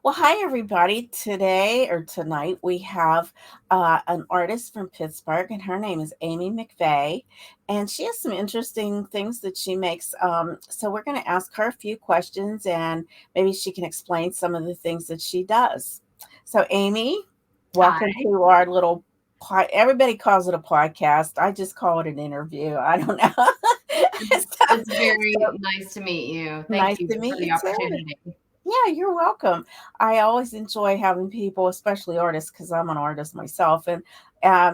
Well, hi everybody. Today or tonight we have an artist from Pittsburgh, and her name is Amy McVeigh, and she has some interesting things that she makes. So we're going to ask her a few questions, and maybe she can explain some of the things that she does. So, Amy, welcome Hi. to our little. Everybody calls it a podcast. I just call it an interview. I don't know. It's very so nice to meet you. Thank nice you to for meet you the too. opportunity. Yeah, you're welcome. I always enjoy having people, especially artists, because I'm an artist myself. And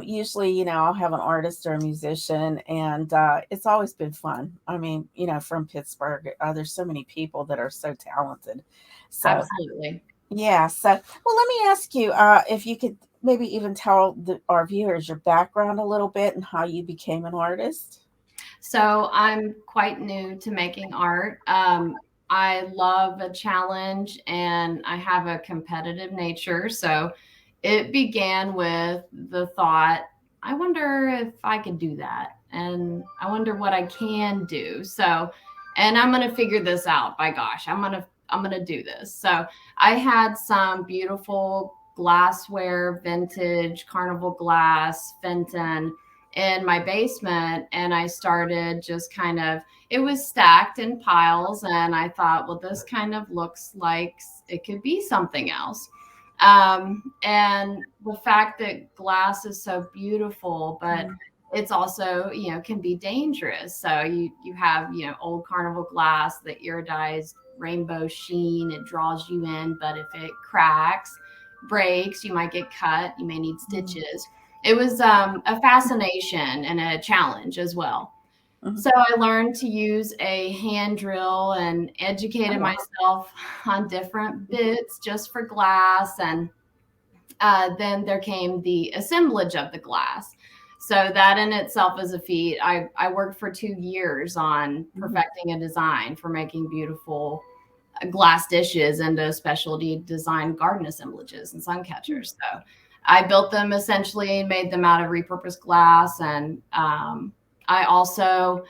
usually, I'll have an artist or a musician, and it's always been fun. I mean, from Pittsburgh, there's so many people that are so talented. So, Absolutely. yeah. So, well, let me ask you if you could maybe even tell our viewers your background a little bit and how you became an artist. So I'm quite new to making art. I love a challenge and I have a competitive nature. So it began with the thought, I wonder if I could do that. And I wonder what I can do. And I'm going to figure this out. By gosh, I'm going to do this. So I had some beautiful glassware, vintage carnival glass, Fenton in my basement, and I started just kind of, it was stacked in piles, and I thought, well, this kind of looks like it could be something else. And the fact that glass is so beautiful, but it's also, can be dangerous. So you have, old carnival glass, the iridized rainbow sheen, it draws you in, but if it cracks, breaks, you might get cut, you may need Mm-hmm. stitches. It was a fascination and a challenge as well. Mm-hmm. So I learned to use a hand drill and Oh, educated wow. myself on different bits just for glass. And then there came the assemblage of the glass. So that in itself is a feat. I worked for 2 years on Mm-hmm. perfecting a design for making beautiful glass dishes into specialty designed garden assemblages and sun catchers. So I built them essentially and made them out of repurposed glass. And I also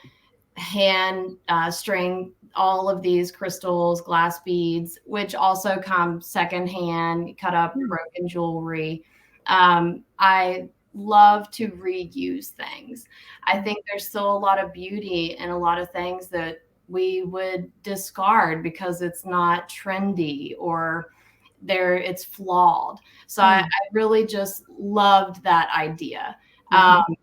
hand string all of these crystals, glass beads, which also come secondhand, cut up broken jewelry. I love to reuse things. I think there's still a lot of beauty in a lot of things that we would discard because it's not trendy or it's flawed. So I really just loved that idea. Mm-hmm.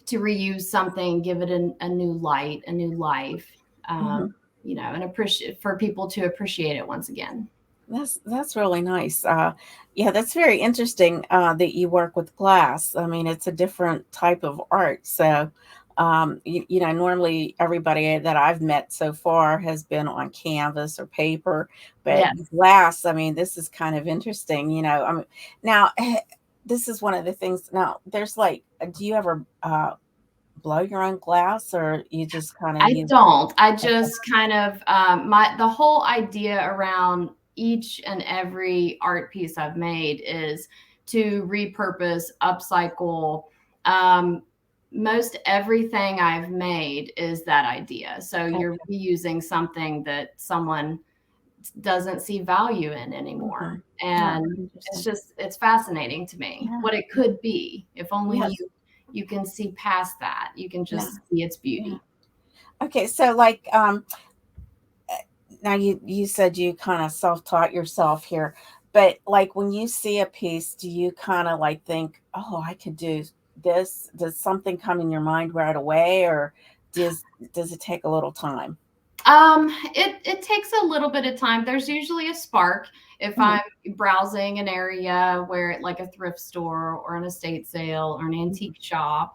To reuse something, give it a new light, a new life, Mm-hmm. and appreciate for people to appreciate it once again. That's really nice. Yeah, that's very interesting that you work with glass. I mean, it's a different type of art. So, normally everybody that I've met so far has been on canvas or paper, but Yes. glass. I mean, this is kind of interesting. I mean, now this is one of the things. Now, there's like, do you ever blow your own glass, or you just kind of I use? don't. I just kind of the whole idea around each and every art piece I've made is to repurpose, upcycle. Um, Most everything I've made is that idea. So you're Okay. reusing something that someone doesn't see value in Mm-hmm. anymore. Oh, And interesting. it's fascinating to me Yeah. what it could be. If only Yes. you can see past that. You can Yeah. just see its Yeah. beauty. Okay, so like now you said you kind of self-taught yourself here, but like when you see a piece, do you kind of like think, "Oh, I could do this?" Does something come in your mind right away, or does does it take a little time? It takes a little bit of time. There's usually a spark if Mhm. I'm browsing an area where, like a thrift store or an estate sale or an Mhm. antique shop.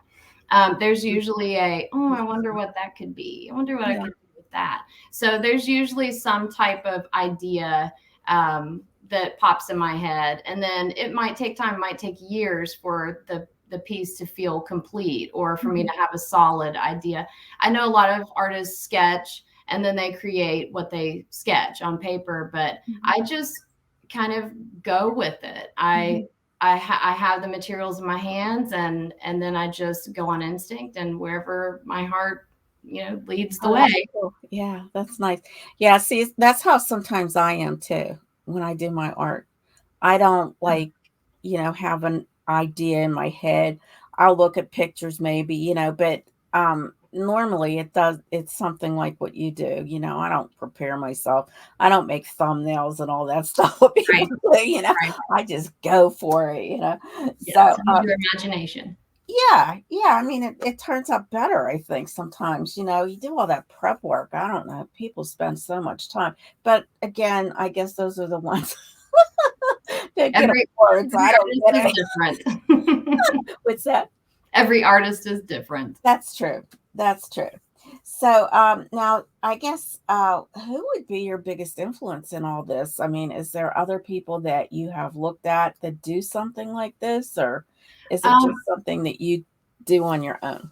There's usually I wonder what that could be. I wonder what I Yeah. could do with that. So there's usually some type of idea that pops in my head, and then it might take time. It might take years for the piece to feel complete or for me Mhm. to have a solid idea. I know a lot of artists sketch and then they create what they sketch on paper, but Mhm. I just kind of go with it. Mhm. I have the materials in my hands, and then I just go on instinct, and wherever my heart leads the Oh, way. that's cool. Yeah, that's nice. Yeah, see, that's how sometimes I am too. when I do my art. I don't like, have an idea in my head. I'll look at pictures maybe, but normally it's something like what you do. I don't prepare myself. I don't make thumbnails and all that stuff what people Right, do. right. I just go for it. Yes, So use your imagination. yeah, I mean it turns out better, I think, sometimes. You do all that prep work. I don't know. People spend so much time. But again, I guess those are the ones that get Every awards. every I don't artist get is any. different. What's that? Every artist is different. That's true. That's true. So now I guess who would be your biggest influence in all this? I mean, is there other people that you have looked at that do something like this, or is it Um, just something that you do on your own?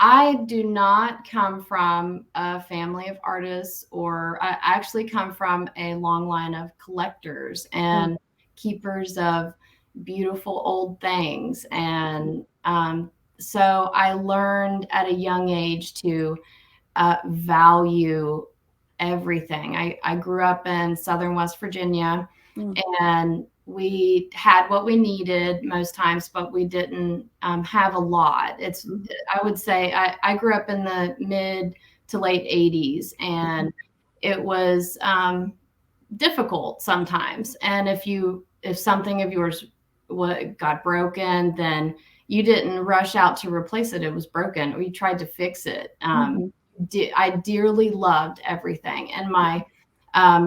I do not come from a family of artists, or I actually come from a long line of collectors Mm, and keepers of beautiful old things. And so I learned at a young age to value everything. I grew up in Southern West Virginia, mm, and we had what we needed most times, but we didn't have a lot. mm, I would say I grew up in the mid to late 80s, mhm, and it was difficult sometimes. And if something of yours what got broken, then you didn't rush out to replace it. It was broken, or you tried to fix it. mhm, I dearly loved everything, and my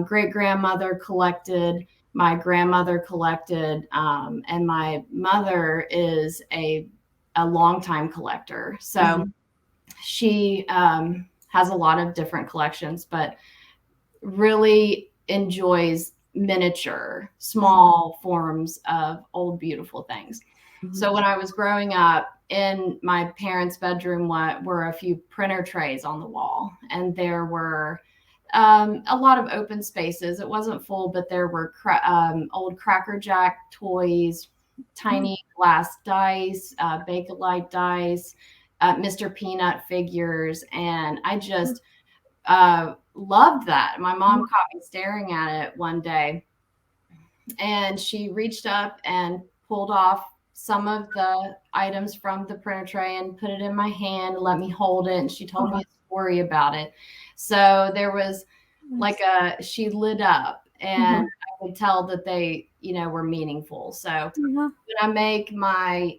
great grandmother collected. My grandmother collected, and my mother is a longtime collector. So mhm, she has a lot of different collections, but really enjoys miniature, mhm, small forms of old, beautiful things. mhm, So when I was growing up, in my parents' bedroom were a few printer trays on the wall, and there were a lot of open spaces. It wasn't full, but there were old Cracker Jack toys, mm, tiny glass dice, Bakelite dice, Mr. Peanut figures, and I mm, just loved that. My mom mhm, caught me staring at it one day, and she reached up and pulled off some of the items from the printer tray and put it in my hand, let me hold it, and she told me uh-huh, a story about it. So there was like nice. she lit up, Mhm, and I could tell that they, were meaningful. So mhm, when I make my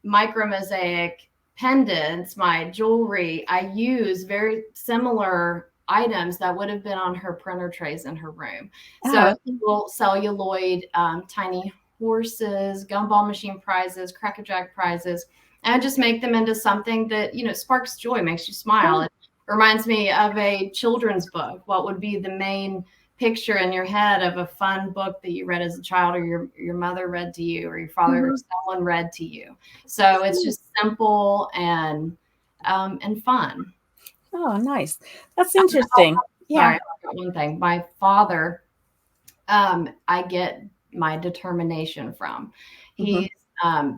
micro mosaic pendants, my jewelry, I use very similar items that would have been on her printer trays in her room. oh, So okay. little celluloid, tiny horses, gumball machine prizes, Cracker Jack prizes, and I just make them into something that sparks joy, makes you smile. Sure. It reminds me of a children's book. What would be the main picture in your head of a fun book that you read as a child, or your mother read to you, or your father, or Mhm. someone read to you? So it's just simple and fun. Oh, nice. That's interesting. Sorry, Yeah. I forgot one thing. My father, I get my determination from. Mhm, He's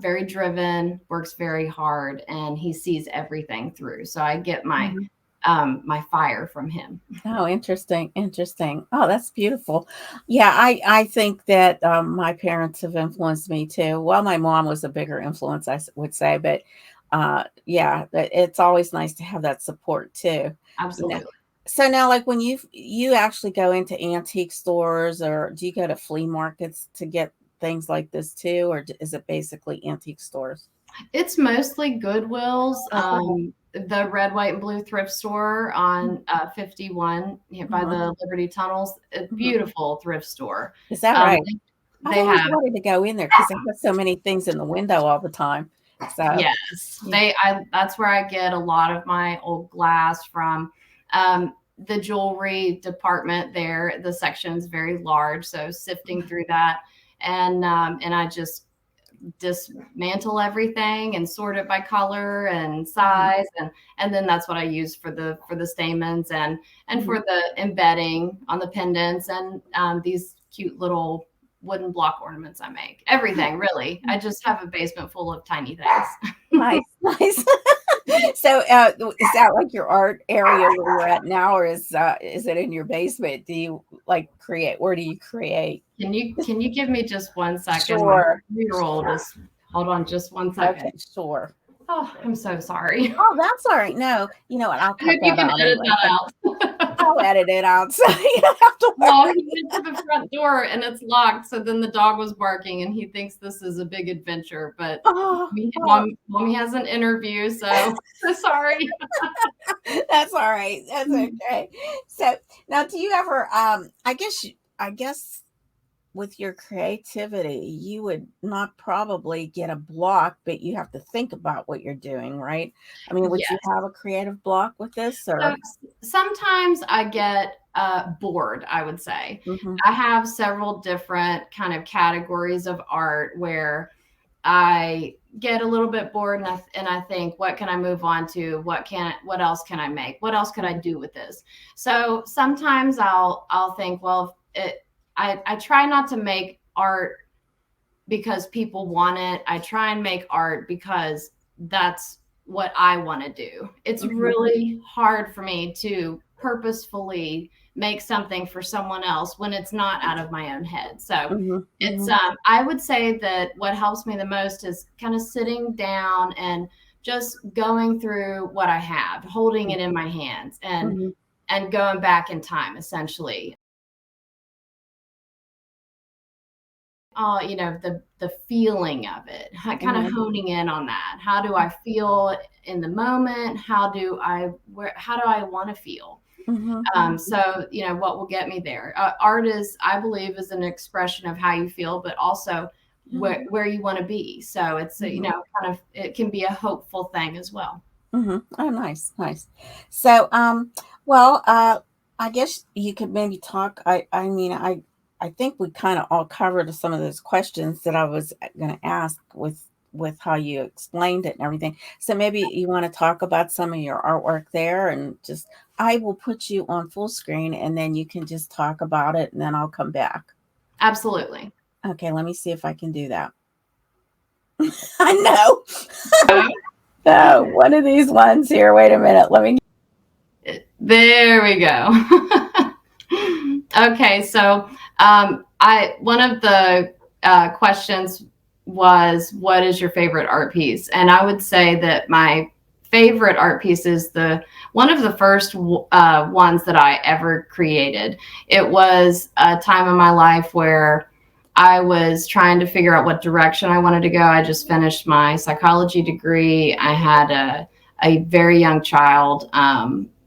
very driven, works very hard, and he sees everything through. So I get mhm. my fire from him. Oh, interesting, interesting. Oh, that's beautiful. Yeah, I think that, my parents have influenced me too. Well, my mom was a bigger influence, would say, but, yeah, that it's always nice to have that support too, you know? Absolutely. So now, like, when you actually go into antique stores, or do you go to flea markets to get things like this too, or is it basically antique stores? It's mostly Goodwills. Okay. The red, white, and blue thrift store on 51 by Mhm, the Liberty Tunnels. A mhm. beautiful thrift store. Is that Um, right? I've they always have, wanted to go in there because they have so many things in the window all the time. So, yes, yeah. that's where I get a lot of my old glass from. The jewelry department there, the section's very large, so sifting through that, and I just dismantle everything and sort it by color and Mhm, size, and then that's what I use for the stamens and mhm. for the embedding on the pendants, and these cute little wooden block ornaments I make. Everything really. I just have a basement full of tiny things. Nice, nice. So, is that like your art area where you're at now, or is it in your basement? Do you like create? Where do you create? Can you give me just 1 second? My Sure. 3-year-old is, hold on just 1 second. Okay, sure. Oh, I'm so sorry. Oh, that's all right. No, you know what? I'll I hope cut you that can out edit anyway. that out. I'll edit it out so you don't have to Well, worry. he went to the front door and it's locked. So then the dog was barking and he thinks this is a big adventure. But Oh, oh, mommy has an interview. So sorry. that's all right. That's okay. So now, do you ever? I guess with your creativity, you would not probably get a block, but you have to think about what you're doing, right? I mean, would you Yes. have a creative block with this, So or? sometimes I get bored, I would say. Hmm. I have several different kind of categories of art where I get a little bit bored and I think, what can I move on to? What else can I make? What else could I do with this? So sometimes I'll think, well, I try not to make art because people want it. I try and make art because that's what I want to do. It's Hmm. really hard for me to purposefully make something for someone else when it's not out of my own head. So Hmm. it's Hmm. I would say that what helps me the most is kind of sitting down and just going through what I have, holding it in my hands Hmm. and going back in time essentially. The feeling of it, kind of Hmm. honing in on that. How do I feel in the moment? How do I want to feel? Hmm. So what will get me there? Art is, I believe, is an expression of how you feel, but also where you want to be. So it's Hmm. kind of, it can be a hopeful thing as well. Hmm. Oh, nice, nice. So, well, I guess you could maybe talk. I mean, I think we kind of all covered some of those questions that I was going to ask with how you explained it and everything. So maybe you want to talk about some of your artwork there, and just I will put you on full screen, and then you can just talk about it, and then I'll come back. Absolutely. Okay, let me see if I can do that. I know. Uh, Oh, one of these ones here. Wait a minute. Let me. There we go. Okay, so I one of the questions was, what is your favorite art piece? And I would say that my favorite art piece is the one of the first ones that I ever created. It was a time in my life where I was trying to figure out what direction I wanted to go. I just finished my psychology degree. I had a very young child,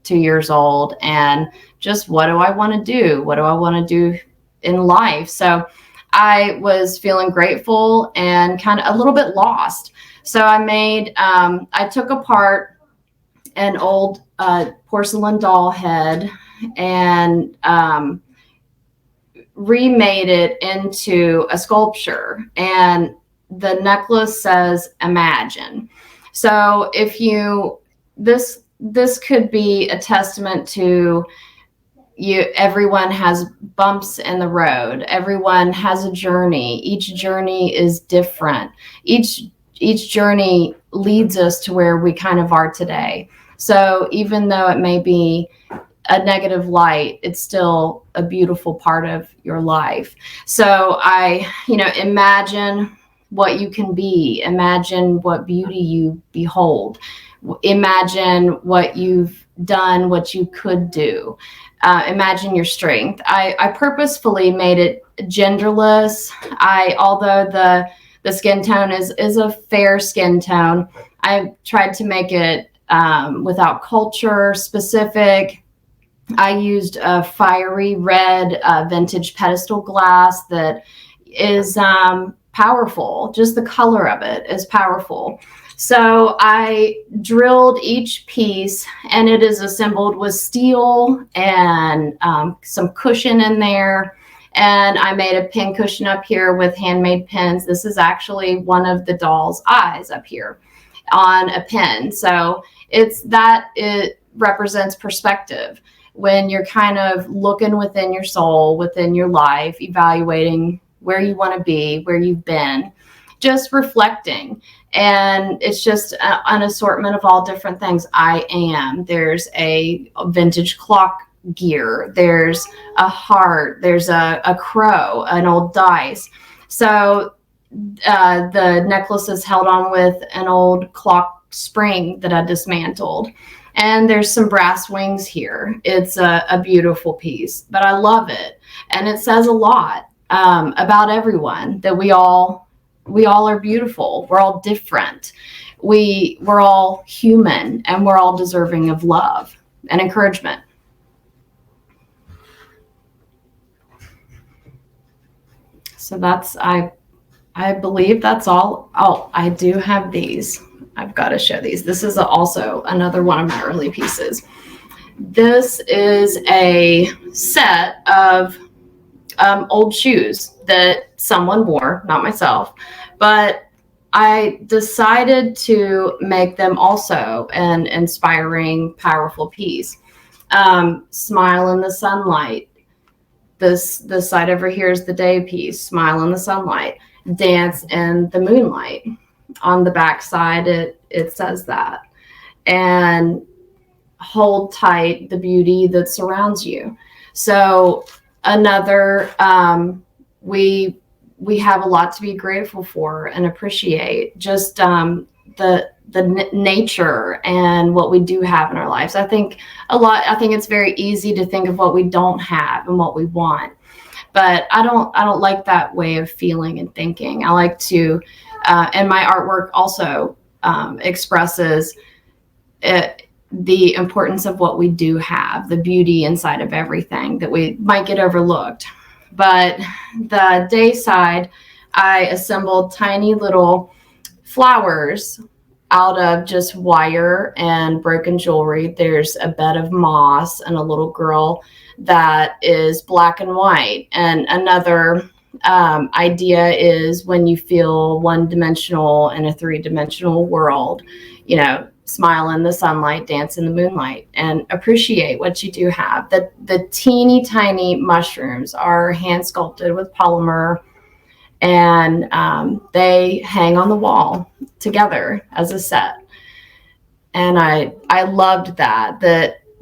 2 years old, and just, what do I want to do? What do I want to do in life? So I was feeling grateful and kind of a little bit lost. So I took apart an old porcelain doll head and remade it into a sculpture. And the necklace says imagine. So if you, this could be a testament to everyone has bumps in the road. Everyone has a journey. Each journey is different. Each journey leads us to where we kind of are today. So even though it may be a negative light, it's still a beautiful part of your life. So imagine what you can be, imagine what beauty you behold, imagine what you've done, what you could do. Imagine your strength. I purposefully made it genderless. Although the skin tone is a fair skin tone, I tried to make it without culture specific. I used a fiery red vintage pedestal glass that is powerful. Just the color of it is powerful. So I drilled each piece, and it is assembled with steel and some cushion in there. And I made a pin cushion up here with handmade pins. This is actually one of the doll's eyes up here on a pin. So it represents perspective when you're kind of looking within your soul, within your life, evaluating where you want to be, where you've been. just reflecting. And it's just an assortment of all different things. There's a vintage clock gear, there's a heart, there's a crow, an old dice. So the necklace is held on with an old clock spring that I dismantled. And there's some brass wings here. It's a beautiful piece, but I love it. And it says a lot about everyone, that we all are beautiful. We're all different. We're all human, and we're all deserving of love and encouragement. So I believe that's all. Oh, I do have these. I've got to show these. This is also another one of my early pieces. This is a set of old shoes that someone wore, not myself, but I decided to make them also an inspiring, powerful piece. Smile in the sunlight. This side over here is the day piece. Smile in the sunlight. Dance in the moonlight. On the back side, it says that. And hold tight the beauty that surrounds you. So another, we have a lot to be grateful for and appreciate. Just the nature and what we do have in our lives. I think it's very easy to think of what we don't have and what we want, but I don't like that way of feeling and thinking. I like to, and my artwork also expresses the importance of what we do have, the beauty inside of everything that we might get overlooked. But the day side, I assembled tiny little flowers out of just wire and broken jewelry. There's a bed of moss and a little girl that is black and white. And another idea is when you feel one-dimensional in a three-dimensional world, smile in the sunlight, dance in the moonlight, and appreciate what you do have. The teeny tiny mushrooms are hand sculpted with polymer, and they hang on the wall together as a set. And I loved that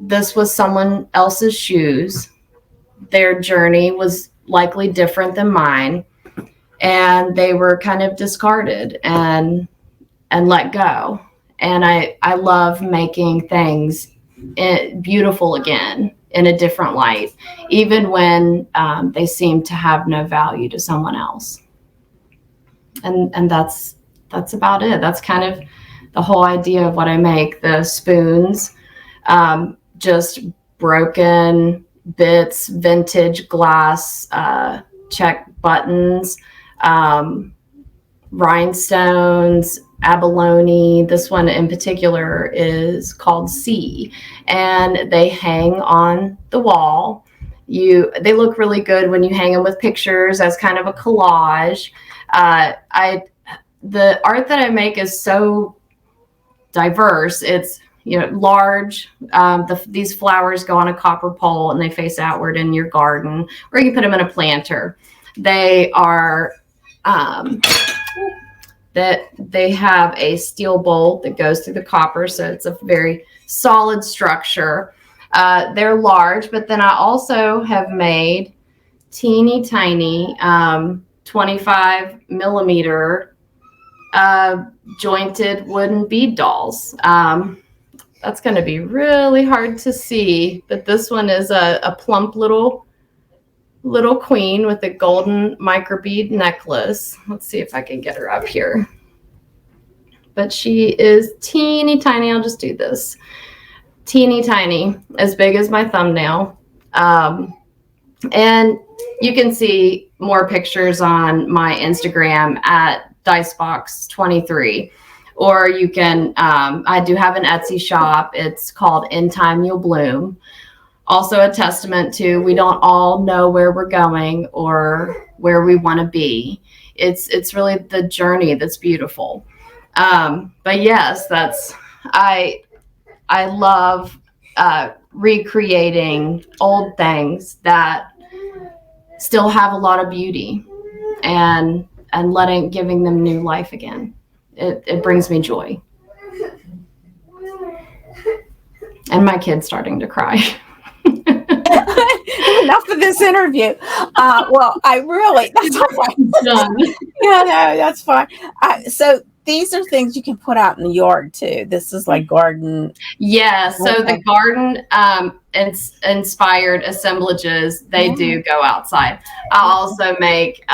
this was someone else's shoes. Their journey was likely different than mine, and they were kind of discarded and let go. And I love making things beautiful again in a different light, even when they seem to have no value to someone else. And that's about it. That's kind of the whole idea of what I make. The spoons, just broken bits, vintage glass, check buttons, rhinestones, abalone. This one in particular is called C, and they hang on the wall. They look really good when you hang them with pictures as kind of a collage. The art that I make is so diverse. It's large. These flowers go on a copper pole and they face outward in your garden, or you can put them in a planter. They are that they have a steel bolt that goes through the copper, so it's a very solid structure. They're large, but then I also have made teeny tiny 25 millimeter jointed wooden bead dolls. That's going to be really hard to see, but this one is a plump little queen with a golden microbead necklace. Let's see if I can get her up here. But she is teeny tiny. I'll just do this. Teeny tiny, as big as my thumbnail. And you can see more pictures on my Instagram at Dicebox23. Or you can, I do have an Etsy shop. It's called In Time You'll Bloom. Also a testament to, we don't all know where we're going or where we want to be. It's really the journey that's beautiful. But yes, I love recreating old things that still have a lot of beauty. And and giving them new life again. It brings me joy. And my kid's starting to cry. Enough of this interview. Well, that's all right. Done. Yeah, no, that's fine. So these are things you can put out in the yard too. This is like garden. Yeah, so Okay. the garden inspired assemblages, they do go outside. I also make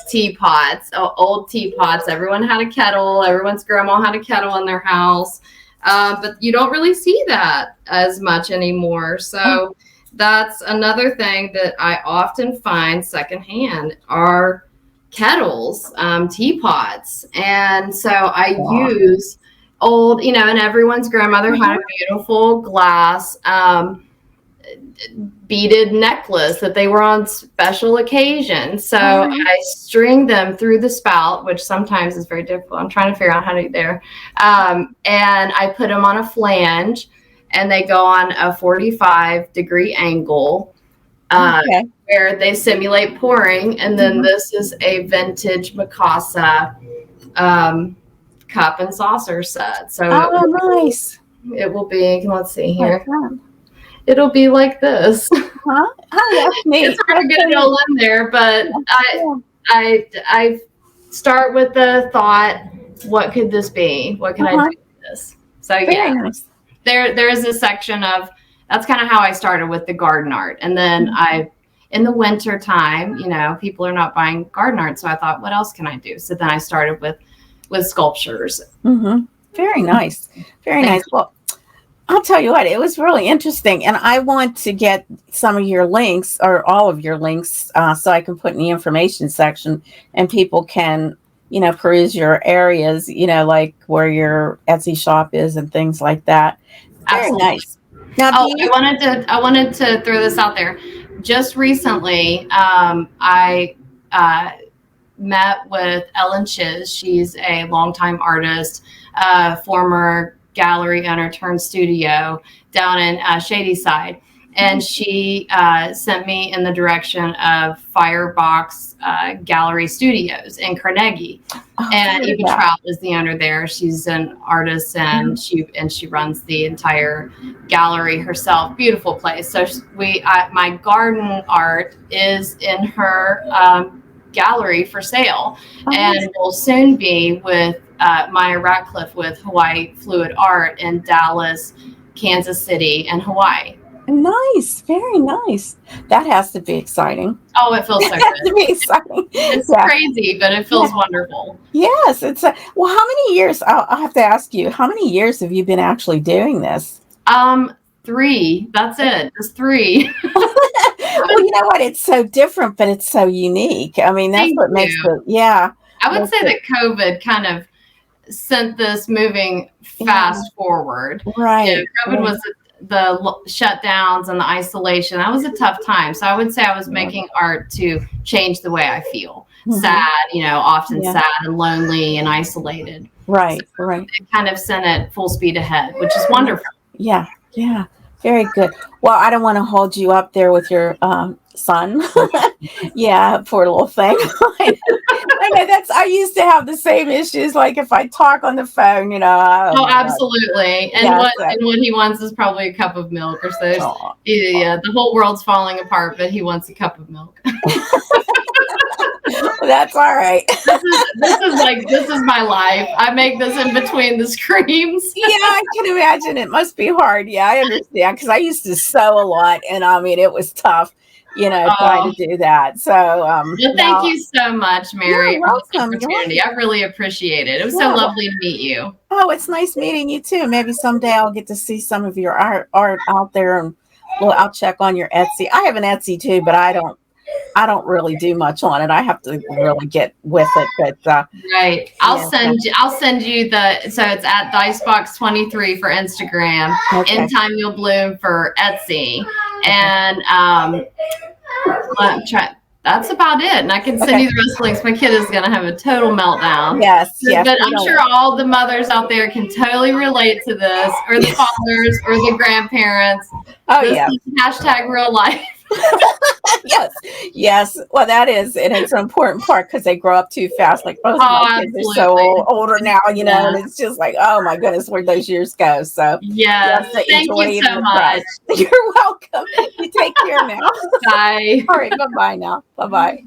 teapots, old teapots. Everyone had a kettle. Everyone's grandma had a kettle in their house. But you don't really see that as much anymore. So that's another thing that I often find secondhand are kettles, teapots. And so I use old, and everyone's grandmother had a beautiful glass beaded necklace that they were on special occasions. So I string them through the spout, which sometimes is very difficult. I'm trying to figure out how to do there. And I put them on a flange, and they go on a 45-degree angle where they simulate pouring. And then this is a vintage Mikasa cup and saucer set. So nice. It will be, let's see here. It'll be like this. Oh, that's neat. It's hard to get it all in there, but I start with the thought, what could this be? What can I do with this? So Very nice. There is a section of, that's kind of how I started with the garden art. And then in the winter time, people are not buying garden art. So I thought, what else can I do? So then I started with sculptures. Very nice. Very nice. Well, I'll tell you what, it was really interesting. And I want to get some of your links or all of your links so I can put in the information section and people can, peruse your areas, like where your Etsy shop is and things like that. Very Absolutely. nice. Now, I wanted to throw this out there. Just recently, I met with Ellen Chiz. She's a longtime artist, former gallery owner turned studio down in Shadyside. And she sent me in the direction of Firebox Gallery Studios in Carnegie. And Eva Trout is the owner there. She's an artist and she runs the entire gallery herself. Beautiful place. So my garden art is in her gallery for sale, and will soon be with Maya Ratcliffe with Hawaii Fluid Art in Dallas, Kansas City, and Hawaii. Nice. Very nice. That has to be exciting. Oh, it feels so good. It has to be exciting. It's crazy, but it feels wonderful. Yes. It's well, how many years, I'll have to ask you, how many years have you been actually doing this? 3. That's it. Just 3. Well, you know what? It's so different, but it's so unique. I mean, that's what makes it, I would say that COVID kind of sent this moving fast forward. Right. COVID was the shutdowns and the isolation. That was a tough time. So I would say I was making art to change the way I feel. Sad, often sad and lonely and isolated. Right, so it kind of sent it full speed ahead, which is wonderful. Yeah. Very good. Well, I don't want to hold you up there with your son. Poor little thing. I used to have the same issues. Like if I talk on the phone, Oh, absolutely. And what he wants is probably a cup of milk or so. The whole world's falling apart, but he wants a cup of milk. That's all right. This is my life. I make this in between the screams. I can imagine it must be hard. Yeah, I understand because I used to sew a lot, and I mean it was tough, trying to do that. So, well, thank you so much, Mary, for this opportunity. I really appreciate it. It was so lovely to meet you. Oh, it's nice meeting you too. Maybe someday I'll get to see some of your art out there, and I'll check on your Etsy. I have an Etsy too, but I don't really do much on it. I have to really get with it, but right. I'll send you so it's at Dicebox23 for Instagram. In Time You'll Bloom for Etsy, and that's about it. And I can send you the rest of the links. My kid is going to have a total meltdown. Yes. But I'm sure all the mothers out there can totally relate to this, or the fathers, or the grandparents. Oh, yeah. # real life. Yes, yes. Well, that is, and it's an important part because they grow up too fast. Like both of my Oh, kids are so absolutely. older now, and Yeah. it's just like, oh my goodness, where'd those years go? So you have Yes. to Thank enjoy you even so the much. crush. You're welcome. You take care now. Bye. All right, bye bye now. Bye bye.